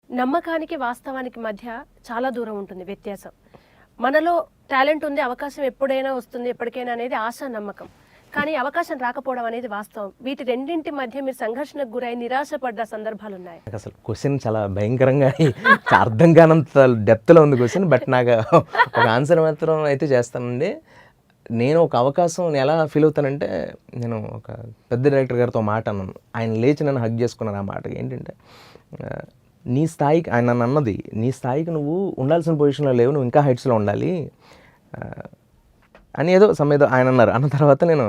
నమ్మకానికి వాస్తవానికి మధ్య చాలా దూరం ఉంటుంది వ్యత్యాసం. మనలో టాలెంట్ ఉంది, అవకాశం ఎప్పుడైనా వస్తుంది, ఎప్పటికైనా అనేది ఆశ, నమ్మకం. కానీ అవకాశం రాకపోవడం అనేది వాస్తవం. వీటి రెండింటి మధ్య మీరు సంఘర్షణకు గురై నిరాశపడ్డ సందర్భాలు ఉన్నాయి? అసలు క్వశ్చన్ చాలా భయంకరంగా అర్థం కానంత డెప్త్లో ఉంది క్వశ్చన్. బట్ నాకు ఒక ఆన్సర్ మాత్రం అయితే చేస్తానండి. నేను ఒక అవకాశం ఎలా ఫీల్ అవుతానంటే, నేను ఒక పెద్ద డైరెక్టర్ గారితో మాట అన్నాను. ఆయన లేచి నన్ను హగ్ చేసుకున్నారు. ఆ మాట ఏంటంటే, నీ స్థాయికి, ఆయన నన్ను అన్నది, నీ స్థాయికి నువ్వు ఉండాల్సిన పొజిషన్లో లేవు, నువ్వు ఇంకా హైట్స్లో ఉండాలి అని ఏదో ఆయన అన్నారు. అన్న తర్వాత నేను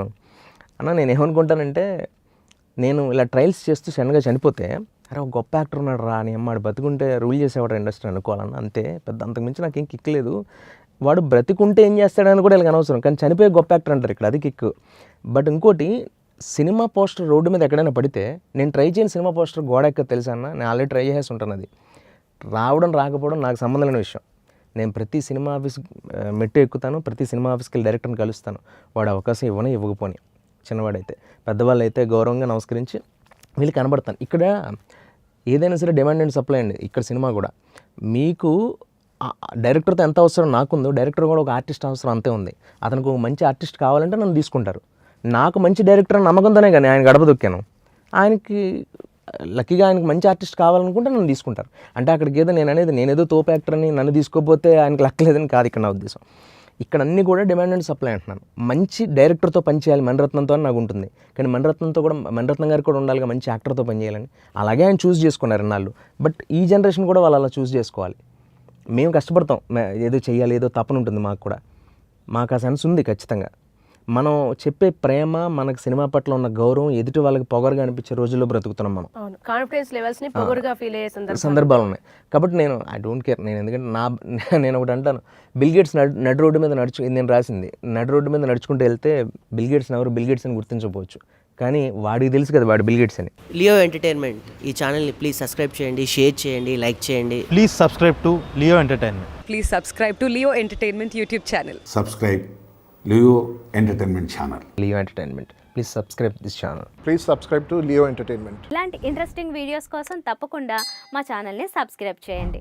ఏమనుకుంటానంటే, నేను ఇలా ట్రయల్స్ చేస్తూ సడన్గా చనిపోతే, అరే ఒక గొప్ప యాక్టర్ ఉన్నాడు రా అని అమ్మాడు, బతుకుంటే రూల్ చేసేవాడు ఇండస్ట్రీ అనుకోవాలన్న, అంతే. పెద్ద అంతకుమించి నాకేం కిక్ లేదు. వాడు బ్రతికుంటే ఏం చేస్తాడని కూడా వీళ్ళకి అనవసరం, కానీ చనిపోయే గొప్ప యాక్టర్ అంటారు ఇక్కడ, అది కిక్. బట్ ఇంకోటి, సినిమా పోస్టర్ రోడ్డు మీద ఎక్కడైనా పడితే నేను ట్రై చేయని సినిమా పోస్టర్ గోడ ఎక్క తెలుసా అన్న, నేను ఆల్రెడీ ట్రై చేసి ఉంటాను. అది రావడం రాకపోవడం నాకు సంబంధం లేని విషయం. నేను ప్రతి సినిమా ఆఫీస్ మెట్టు ఎక్కుతాను, ప్రతి సినిమా ఆఫీస్కి వెళ్ళి డైరెక్టర్ని కలుస్తాను. వాడు అవకాశం ఇవ్వకపోని, చిన్నవాడైతే పెద్దవాళ్ళు అయితే గౌరవంగా నమస్కరించి వీళ్ళు కనబడతాను. ఇక్కడ ఏదైనా సరే డిమాండ్ అండ్ సప్లై అండి. ఇక్కడ సినిమా కూడా మీకు డైరెక్టర్తో ఎంత అవసరం నాకుందో, డైరెక్టర్ కూడా ఒక ఆర్టిస్ట్ అవసరం అంతే ఉంది. అతనికి ఒక మంచి ఆర్టిస్ట్ కావాలంటే నన్ను తీసుకుంటారు. నాకు మంచి డైరెక్టర్ అని నమ్మకంతోనే కానీ ఆయన గడప దొక్కాను. ఆయనకి లక్కీగా ఆయనకి మంచి ఆర్టిస్ట్ కావాలనుకుంటే నన్ను తీసుకుంటారు. అంటే అక్కడికి ఏదో నేనేదో తోపు యాక్టర్ అని నన్ను తీసుకోకపోతే ఆయనకి లక్కలేదని కాదు ఇక్కడ నా ఉద్దేశం. ఇక్కడ అన్నీ కూడా డిమాండ్ అండ్ సప్లై అంటున్నాను. మంచి డైరెక్టర్తో పనిచేయాలి మణిరత్నంతో అని నాకు ఉంటుంది. కానీ మణిరత్నం గారికి కూడా ఉండాలిగా మంచి యాక్టర్తో పనిచేయాలని. అలాగే ఆయన చూస్ చేసుకున్నారు ఇన్నాళ్ళు. బట్ ఈ జనరేషన్ కూడా వాళ్ళు అలా చూస్ చేసుకోవాలి. మేము కష్టపడతాం, ఏదో చెయ్యాలి, ఏదో తపన ఉంటుంది మాకు కూడా. మాకు ఆ సెన్స్ ఉంది ఖచ్చితంగా. మనం చెప్పే ప్రేమ, మనకు సినిమా పట్ల ఉన్న గౌరవం ఎదుటి వాళ్ళకి పొగరుగా అనిపించే రోజుల్లో బ్రతుకుతున్నాం మనం. కాన్ఫిడెన్స్ లెవెల్స్ ని పొగరుగా ఫీల్ అయ్యే సందర్భాలు ఉన్నాయి. కాబట్టి ఐ డోంట్ కేర్. ఎందుకంటే నేను ఒకటి అంటాను, బిల్ గేట్స్ నడి రోడ్డు మీద నేను రాసింది, నడి రోడ్డు మీద నడుచుకుంటూ వెళ్తే బిల్ గేట్స్ ఎవరు బిల్ గేట్స్ అని గుర్తించకపోవచ్చు, కానీ వాడికి తెలుసు కదా వాడు బిల్ గేట్స్ అని. లియో ఎంటర్టైన్మెంట్ ఈ ఛానల్ని ప్లీజ్ సబ్స్క్రైబ్ చేయండి, షేర్ చేయండి, లైక్ చేయండి. Please subscribe to Leo entertainment. Please subscribe to Leo Entertainment YouTube channel. Subscribe Leo Entertainment channel. Leo entertainment. Please subscribe this channel. Please subscribe to Leo entertainment. ఇలాంటి interesting videos కోసం తప్పకుండా మా ఛానల్ని subscribe చేయండి.